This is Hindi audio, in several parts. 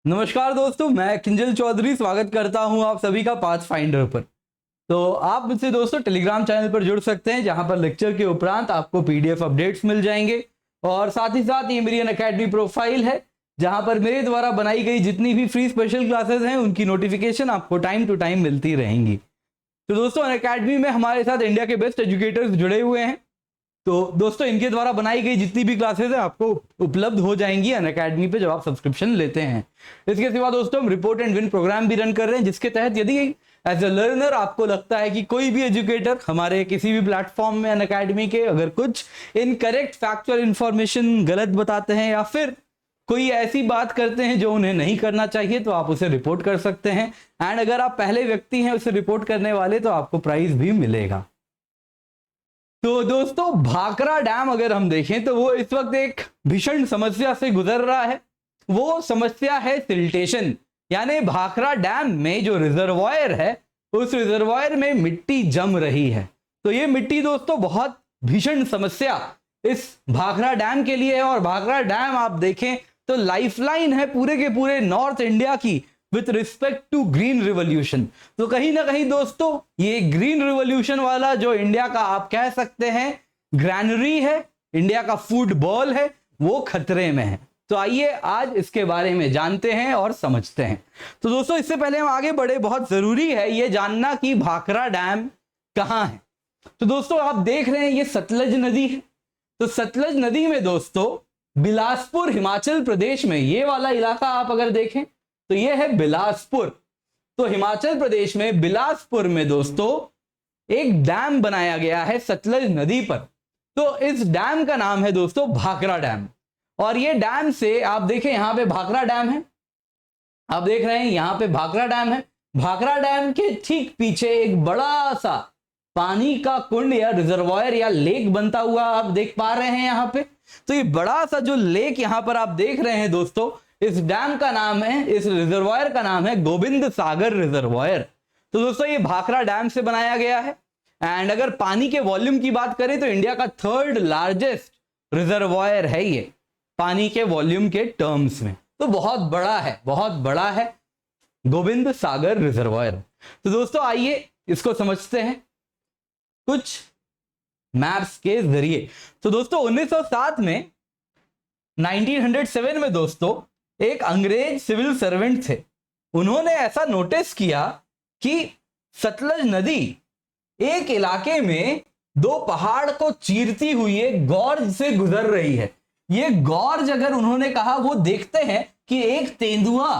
नमस्कार दोस्तों, मैं किंजल चौधरी स्वागत करता हूं आप सभी का पाथफाइंडर पर। तो आप मुझसे दोस्तों टेलीग्राम चैनल पर जुड़ सकते हैं, जहां पर लेक्चर के उपरांत आपको पीडीएफ अपडेट्स मिल जाएंगे। और साथ ही साथ ये मेरी अनअकैडमी प्रोफाइल है, जहां पर मेरे द्वारा बनाई गई जितनी भी फ्री स्पेशल क्लासेस हैं उनकी नोटिफिकेशन आपको टाइम टू टाइम मिलती रहेंगी। तो दोस्तों, अनअकैडमी में हमारे साथ इंडिया के बेस्ट एजुकेटर्स जुड़े हुए हैं। तो दोस्तों, इनके द्वारा बनाई गई जितनी भी क्लासेस हैं आपको उपलब्ध हो जाएंगी अनअकैडमी पे जब आप सब्सक्रिप्शन लेते हैं। इसके सिवा दोस्तों, हम रिपोर्ट एंड विन प्रोग्राम भी रन कर रहे हैं, जिसके तहत यदि एज अ लर्नर आपको लगता है कि कोई भी एजुकेटर हमारे किसी भी प्लेटफॉर्म में अनअकैडमी के अगर कुछ इनकरेक्ट फैक्चुअल इंफॉर्मेशन गलत बताते हैं या फिर कोई ऐसी बात करते हैं जो उन्हें नहीं करना चाहिए, तो आप उसे रिपोर्ट कर सकते हैं। एंड अगर आप पहले व्यक्ति हैं उसे रिपोर्ट करने वाले, तो आपको प्राइज भी मिलेगा। तो दोस्तों, भाखड़ा डैम अगर हम देखें तो वो इस वक्त एक भीषण समस्या से गुजर रहा है। वो समस्या है सिल्टेशन, यानी भाखड़ा डैम में जो रिजर्वायर है उस रिजर्वायर में मिट्टी जम रही है। तो ये मिट्टी दोस्तों बहुत भीषण समस्या इस भाखड़ा डैम के लिए है। और भाखड़ा डैम आप देखें तो लाइफलाइन है पूरे के पूरे नॉर्थ इंडिया की with respect to green revolution. तो कहीं ना कहीं दोस्तों, ये ग्रीन रिवॉल्यूशन वाला जो इंडिया का आप कह सकते हैं ग्रैनरी है, इंडिया का फुटबॉल है, वो खतरे में है। तो आइए आज इसके बारे में जानते हैं और समझते हैं। तो दोस्तों, इससे पहले हम आगे बढ़े, बहुत जरूरी है ये जानना कि भाखड़ा डैम कहां है। तो दोस्तों, आप देख रहे हैं ये सतलज नदी है। तो सतलज नदी में दोस्तों बिलासपुर हिमाचल प्रदेश में ये वाला इलाका आप अगर देखें तो ये है बिलासपुर। तो हिमाचल प्रदेश में बिलासपुर में दोस्तों एक डैम बनाया गया है सतलज नदी पर। तो इस डैम का नाम है दोस्तों भाखड़ा डैम। और ये डैम से आप देखें, यहां पे भाखड़ा डैम है, आप देख रहे हैं यहां पे भाखड़ा डैम है। भाखड़ा डैम के ठीक पीछे एक बड़ा सा पानी का कुंड या रिजर्वायर या लेक बनता हुआ आप देख पा रहे हैं यहां पे। तो ये बड़ा सा जो लेक यहां पर आप देख रहे हैं दोस्तों, इस डैम का नाम है, इस रिजर्वायर का नाम है गोविंद सागर रिजर्वायर। तो दोस्तों, ये भाखड़ा डैम से बनाया गया है। एंड अगर पानी के वॉल्यूम की बात करें तो इंडिया का थर्ड लार्जेस्ट रिजर्वायर है ये पानी के वॉल्यूम के टर्म्स में। तो बहुत बड़ा है, बहुत बड़ा है गोविंद सागर रिजर्वायर। तो दोस्तों, आइए इसको समझते हैं कुछ मैप्स के जरिए। तो दोस्तों 1907 में 1907 में दोस्तों एक अंग्रेज सिविल सर्वेंट थे। उन्होंने ऐसा नोटिस किया कि सतलज नदी एक इलाके में दो पहाड़ को चीरती हुई एक गॉर्ज से गुजर रही है। ये गॉर्ज अगर उन्होंने कहा, वो देखते हैं कि एक तेंदुआ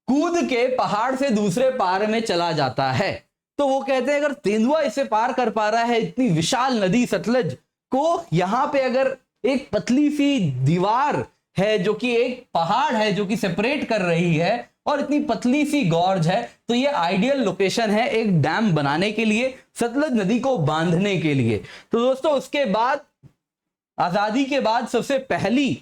कूद के पहाड़ से दूसरे पार में चला जाता है। तो वो कहते हैं अगर तेंदुआ इसे पार कर पा रहा है, इतनी विशाल नदी सतलज को, यहां पे अगर एक पतली सी दीवार है जो कि एक पहाड़ है जो कि सेपरेट कर रही है और इतनी पतली सी गॉर्ज है, तो ये आइडियल लोकेशन है एक डैम बनाने के लिए, सतलज नदी को बांधने के लिए। तो दोस्तों, उसके बाद आजादी के बाद सबसे पहली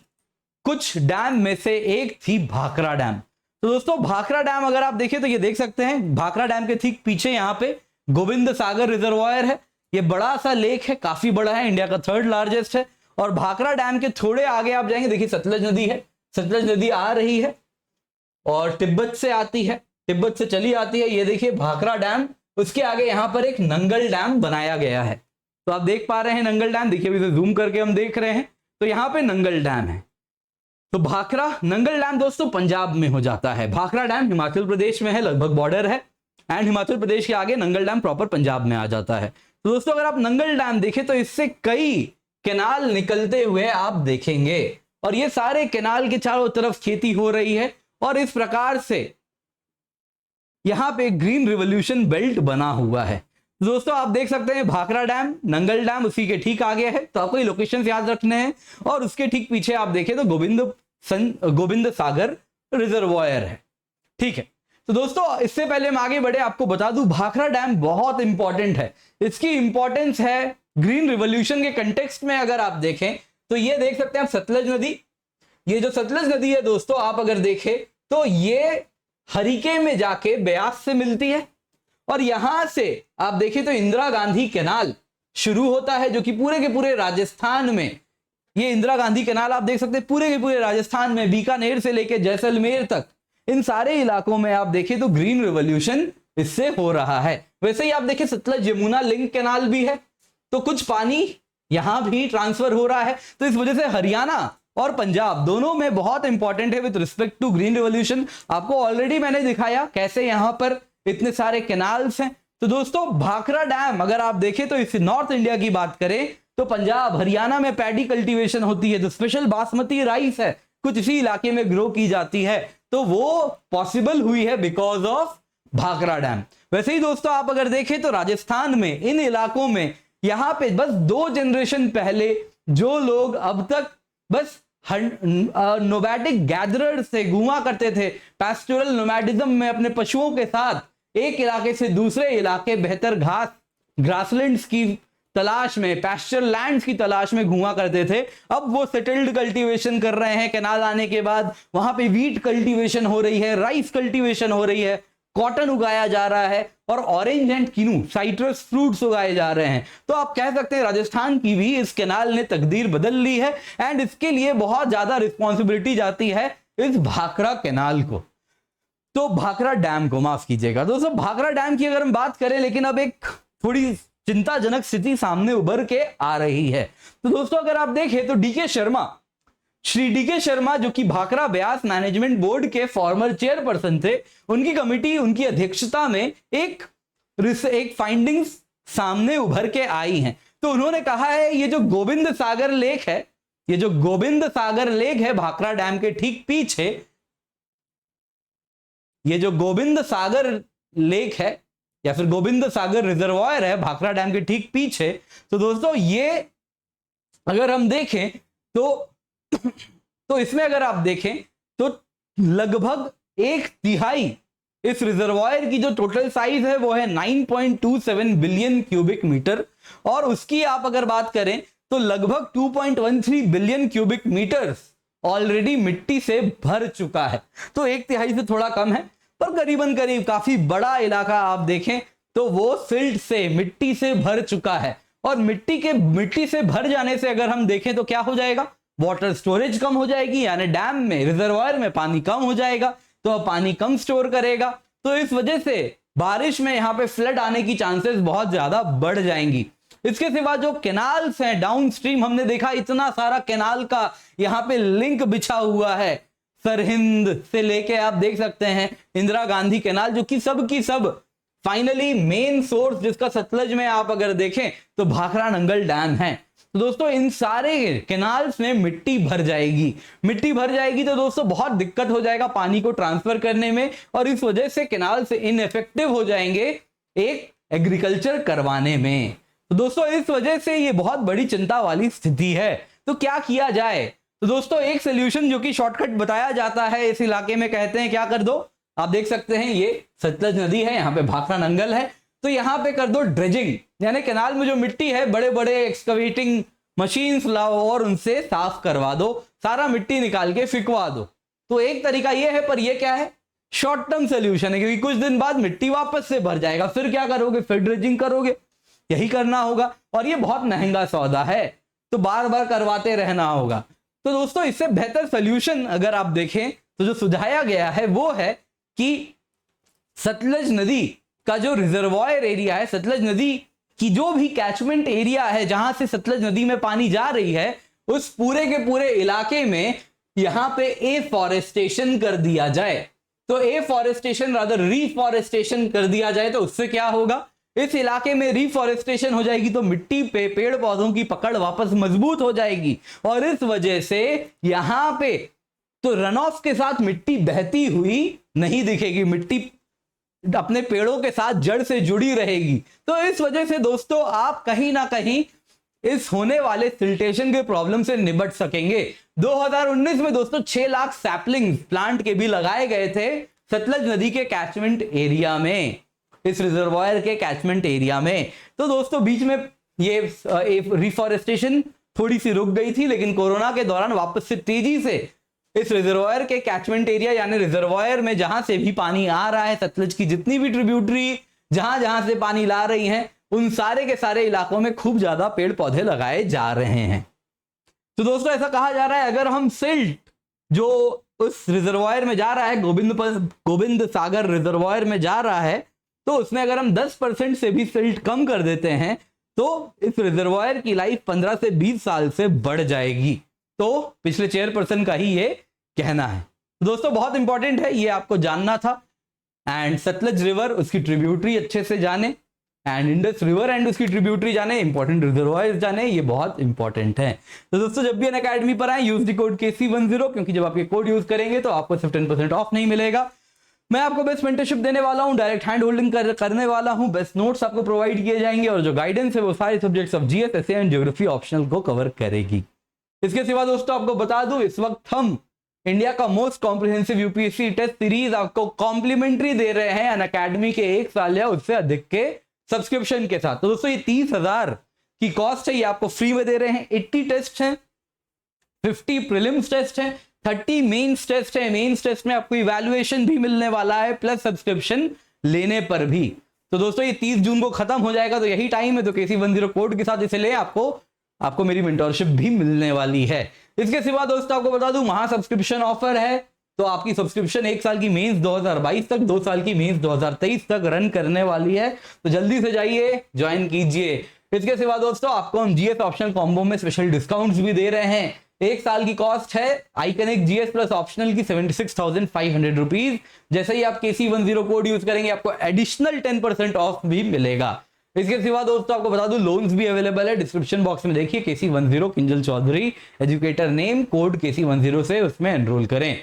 कुछ डैम में से एक थी भाखड़ा डैम। तो दोस्तों, भाखड़ा डैम अगर आप देखें तो ये देख सकते हैं भाखड़ा डैम के ठीक पीछे यहां पे गोविंद सागर रिजर्वायर है। ये बड़ा सा लेक है, काफी बड़ा है, इंडिया का थर्ड लार्जेस्ट है। और भाखड़ा डैम के थोड़े आगे आप जाएंगे, देखिए सतलज नदी है। सतलज नदी आ रही है और तिब्बत से आती है, तिब्बत से चली आती है। ये देखिए भाखड़ा डैम, उसके आगे यहां पर एक नंगल डैम बनाया गया है। तो आप देख पा रहे हैं नंगल डैम, देखिए इसे जूम करके हम देख रहे हैं, तो यहां पे नंगल डैम है। तो भाखड़ा नंगल डैम दोस्तों पंजाब में हो जाता है, भाखड़ा डैम हिमाचल प्रदेश में है, लगभग बॉर्डर है। एंड हिमाचल प्रदेश के आगे नंगल डैम प्रॉपर पंजाब में आ जाता है। तो दोस्तों, अगर आप नंगल डैम देखें तो इससे कई कैनाल निकलते हुए आप देखेंगे और ये सारे कैनाल के चारों तरफ खेती हो रही है और इस प्रकार से यहां पे ग्रीन रिवॉल्यूशन बेल्ट बना हुआ है। दोस्तों, आप देख सकते हैं भाखड़ा डैम, नंगल डैम उसी के ठीक आगे है। तो आपको ये लोकेशन याद रखने हैं। और उसके ठीक पीछे आप देखें तो गोविंद सागर रिजर्वायर है। ठीक है। तो दोस्तों, इससे पहले हम आगे बढ़े, आपको बता दूं भाखड़ा डैम बहुत इंपॉर्टेंट है। इसकी इंपॉर्टेंस है ग्रीन रिवॉल्यूशन के कंटेक्स्ट में। अगर आप देखें तो ये देख सकते हैं आप सतलज नदी, ये जो सतलज नदी है दोस्तों आप अगर देखें तो ये हरिके में जाके ब्यास से मिलती है और यहां से आप देखें तो इंदिरा गांधी कैनाल शुरू होता है, जो कि पूरे के पूरे राजस्थान में, ये इंदिरा गांधी कैनाल आप देख सकते हैं पूरे के पूरे राजस्थान में बीकानेर से लेकर जैसलमेर तक इन सारे इलाकों में आप देखें तो ग्रीन रिवॉल्यूशन इससे हो रहा है। वैसे ही आप देखें सतलज यमुना लिंक कैनाल भी है, तो कुछ पानी यहां भी ट्रांसफर हो रहा है। तो इस वजह से हरियाणा और पंजाब दोनों में बहुत इंपॉर्टेंट है with respect to green revolution. आपको ऑलरेडी मैंने दिखाया कैसे यहां पर इतने सारे कैनाल्स हैं। तो दोस्तों भाखड़ा डैम अगर आप देखें तो इस नॉर्थ इंडिया की बात करें तो पंजाब हरियाणा में पैडी कल्टीवेशन होती है, जो स्पेशल बासमती राइस है कुछ इसी इलाके में ग्रो की जाती है, तो वो पॉसिबल हुई है बिकॉज ऑफ भाखड़ा डैम। वैसे ही दोस्तों आप अगर देखें तो राजस्थान में इन इलाकों में यहां पे बस 2 जनरेशन पहले जो लोग अब तक बस नोमैडिक गैदरर से घूमा करते थे, पैस्टोरल नोमैडिज्म में अपने पशुओं के साथ एक इलाके से दूसरे इलाके बेहतर ग्रासलैंड्स की तलाश में, पैस्चर लैंड्स की तलाश में घूमा करते थे, अब वो सेटल्ड कल्टीवेशन कर रहे हैं। कैनाल आने के बाद वहां पे वीट कल्टीवेशन हो रही है, राइस कल्टीवेशन हो रही है, कॉटन उगाया जा रहा है और ऑरेंज एंड किनू साइट्रस फ्रूट्स उगाए जा रहे हैं। तो आप कह सकते हैं राजस्थान की भी इस कैनाल ने तकदीर बदल ली है एंड इसके लिए बहुत ज्यादा रिस्पॉन्सिबिलिटी जाती है इस भाखड़ा कैनाल को, तो भाखड़ा डैम को, माफ कीजिएगा दोस्तों। भाखड़ा डैम की अगर हम बात करें, लेकिन अब एक थोड़ी चिंताजनक स्थिति सामने उभर के आ रही है। तो दोस्तों अगर आप देखें तो श्री डीके शर्मा जो कि भाखड़ा ब्यास मैनेजमेंट बोर्ड के फॉर्मर चेयरपर्सन थे, उनकी कमेटी उनकी अध्यक्षता में एक फाइंडिंग्स सामने उभर के आई हैं। तो उन्होंने कहा है ये जो गोविंद सागर लेक है, ये जो गोविंद सागर लेक है भाखड़ा डैम के ठीक पीछे, ये जो गोविंद सागर लेक है या फिर गोविंद सागर रिजर्वायर है भाखड़ा डैम के ठीक पीछे, तो दोस्तों ये अगर हम देखें तो इसमें अगर आप देखें तो लगभग 1/3 इस रिजर्वायर की जो टोटल साइज है वो है 9.27 बिलियन क्यूबिक मीटर, और उसकी आप अगर बात करें तो लगभग 2.13 बिलियन क्यूबिक मीटर्स ऑलरेडी मिट्टी से भर चुका है। तो 1/3 से थोड़ा कम है, पर करीबन करीब काफी बड़ा इलाका आप देखें तो वो सिल्ट से, मिट्टी से भर चुका है। और मिट्टी से भर जाने से अगर हम देखें तो क्या हो जाएगा, वाटर स्टोरेज कम हो जाएगी, यानी डैम में, रिजर्वायर में पानी कम हो जाएगा, तो अब पानी कम स्टोर करेगा, तो इस वजह से बारिश में यहां पे फ्लड आने की चांसेस बहुत ज्यादा बढ़ जाएंगी। इसके सिवा जो कैनाल्स हैं डाउन स्ट्रीम, हमने देखा इतना सारा कैनाल का यहां पे लिंक बिछा हुआ है, सरहिंद से लेके आप देख सकते हैं इंदिरा गांधी कैनाल, जो कि सब फाइनली मेन सोर्स जिसका सतलज में आप अगर देखें तो भाखड़ा नंगल डैम है। तो दोस्तों इन सारे कैनाल्स में मिट्टी भर जाएगी तो दोस्तों बहुत दिक्कत हो जाएगा पानी को ट्रांसफर करने में, और इस वजह से कैनाल से इनएफेक्टिव हो जाएंगे एक एग्रीकल्चर करवाने में। तो दोस्तों इस वजह से ये बहुत बड़ी चिंता वाली स्थिति है। तो क्या किया जाए, तो दोस्तों एक सोल्यूशन जो कि शॉर्टकट बताया जाता है इस इलाके में, कहते हैं क्या कर दो, आप देख सकते हैं ये सतलज नदी है, यहाँ पे भाखड़ा नंगल है, तो यहाँ पे कर दो ड्रेजिंग, यानी कैनाल में जो मिट्टी है बड़े बड़े एक्सकवेटिंग मशीन्स लाओ और उनसे साफ करवा दो, सारा मिट्टी निकाल के फिकवा दो। तो एक तरीका ये है, पर ये क्या है, शॉर्ट टर्म सोल्यूशन है, क्योंकि कुछ दिन बाद मिट्टी वापस से भर जाएगा, फिर क्या करोगे, फिर ड्रेजिंग करोगे, यही करना होगा, और ये बहुत महंगा सौदा है, तो बार बार करवाते रहना होगा। तो दोस्तों इससे बेहतर सोल्यूशन अगर आप देखें तो जो सुझाया गया है वो है कि सतलज नदी का जो रिजर्वायर एरिया है, सतलज नदी की जो भी कैचमेंट एरिया है जहां से सतलज नदी में पानी जा रही है, उस पूरे के पूरे इलाके में यहां पे एफॉरेस्टेशन कर दिया जाए। तो एफॉरेस्टेशन रादर रीफॉरेस्टेशन कर दिया जाए, तो उससे क्या होगा, इस इलाके में रीफॉरेस्टेशन हो जाएगी तो मिट्टी पे पेड़ पौधों की पकड़ वापस मजबूत हो जाएगी, और इस वजह से यहां पे तो रन ऑफ के साथ मिट्टी बहती हुई नहीं दिखेगी, मिट्टी अपने पेड़ों के साथ जड़ से जुड़ी रहेगी। तो इस वजह से दोस्तों आप कहीं ना कहीं इस होने वाले सिल्टेशन के प्रॉब्लम से निपट सकेंगे। 2019 में दोस्तों 6 लाख सैपलिंग प्लांट के भी लगाए गए थे सतलज नदी के कैचमेंट एरिया में, इस रिजर्वायर के कैचमेंट एरिया में। तो दोस्तों बीच में ये रिफॉरेस्टेशन थोड़ी सी रुक गई थी, लेकिन कोरोना के दौरान वापस से तेजी से इस रिजर्वायर के कैचमेंट एरिया यानी रिजर्वायर में जहां से भी पानी आ रहा है, सतलज की जितनी भी ट्रिब्यूटरी जहां से पानी ला रही हैं, उन सारे के सारे इलाकों में खूब ज्यादा पेड़ पौधे लगाए जा रहे हैं। तो दोस्तों ऐसा कहा जा रहा है अगर हम सिल्ट जो उस रिजर्वायर में जा रहा है, गोविंद सागर रिजर्वायर में जा रहा है, तो उसमें अगर हम 10% से भी सिल्ट कम कर देते हैं तो इस रिजर्वायर की लाइफ 15 से 20 साल से बढ़ जाएगी। तो पिछले चेयरपर्सन का ही ये कहना है। तो दोस्तों बहुत इंपॉर्टेंट है, ये आपको जानना था। एंड सतलज रिवर, उसकी ट्रिब्यूटरी अच्छे से जाने, एंड इंडस रिवर एंड उसकी ट्रिब्यूटरी जाने, इंपॉर्टेंट रिजर्वायर जाने, ये बहुत इंपॉर्टेंट है। तो दोस्तों जब भी अनअकैडमी पर आए यूज द कोड KC10, क्योंकि जब आप ये कोड यूज करेंगे तो आपको सिर्फ 10% ऑफ नहीं मिलेगा। मैं आपको बेस्ट मेंटरशिप देने वाला हूं, डायरेक्ट हैंड होल्डिंग करने वाला हूं, बेस्ट नोट्स आपको प्रोवाइड किए जाएंगे, और जो गाइडेंस है वो सारे subjects of GS, SA and geography optional को कवर करेगी। इसके सिवा दोस्तों आपको बता दूं, इस वक्त हम इंडिया का most comprehensive UPSC test series आपको कॉम्प्लीमेंट्री दे रहे हैं अनअकैडमी के 1 साल या उससे अधिक के सब्सक्रिप्शन के साथ। तो दोस्तों ये 30,000 की कॉस्ट है, ये आपको फ्री में दे रहे हैं। 80 टेस्ट हैं, 50 प्रीलिम्स टेस्ट हैं, 30 मेंस टेस्ट है। मेंस टेस्ट में आपको इवैल्यूएशन भी मिलने वाला है, प्लस सब्सक्रिप्शन लेने पर भी। तो दोस्तों ये 30 जून को खत्म हो जाएगा, तो यही टाइम है। तो KC10 कोड के साथ इसे ले आपको मेरी मेंटरशिप भी मिलने वाली है। इसके सिवा दोस्तों आपको बता दूं, महा सब्सक्रिप्शन ऑफर है, तो आपकी सब्सक्रिप्शन 1 साल की मेंस 2022 तक, 2 साल की मेंस 2023 तक रन करने वाली है। तो जल्दी से जाइए, ज्वाइन कीजिए। इसके सिवा दोस्तों आपको हम GS ऑप्शनल कॉम्बो में स्पेशल डिस्काउंट्स भी दे रहे हैं। 1 साल की कॉस्ट है आइकनिक GS प्लस ऑप्शनल की 76,500 रुपीज। जैसे ही आप KC10 कोड यूज करेंगे आपको एडिशनल 10% ऑफ भी मिलेगा। इसके सिवा दोस्तों आपको बता दूं, लोन्स भी अवेलेबल है। डिस्क्रिप्शन बॉक्स में देखिए KC10 Kinjal Chaudhary educator name, code KC10 से उसमें एनरोल करें।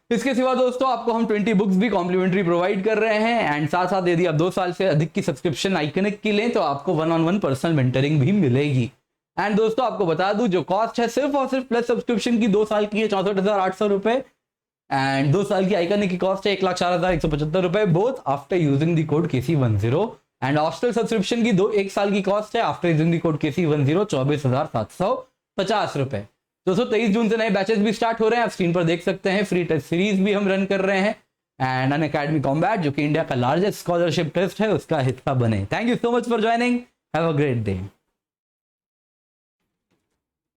इसके सिवा दोस्तों आपको हम 20 बुक्स भी कॉम्प्लीमेंट्री प्रोवाइड कर रहे हैं। एंड साथ साथ यदि आप 2 साल से अधिक की सब्सक्रिप्शन आइकनिक की लें तो आपको 1-on-1 पर्सनल मेंटरिंग भी मिलेगी। एंड दोस्तों आपको बता दूं, जो कॉस्ट है सिर्फ और सिर्फ प्लस सब्सक्रिप्शन की 2 साल की है 64,800 रुपए, एंड 2 साल की आइकनिक की कॉस्ट है 1,04,175 रुपए, both after using the code KC10। And hostel subscription की 1 साल की कॉस्ट है after using the code KC10 24,750 रुपए। दोस्तों 23 जून से नए बैचेस भी स्टार्ट हो रहे हैं, आप स्क्रीन पर देख सकते हैं। फ्री टेस्ट सीरीज भी हम रन कर रहे हैं, एंड अनअकैडमी कॉम्बैट जो कि इंडिया का लार्जेस्ट स्कॉलरशिप टेस्ट है उसका हिस्सा बने। Thank you so much for joining, have a great day.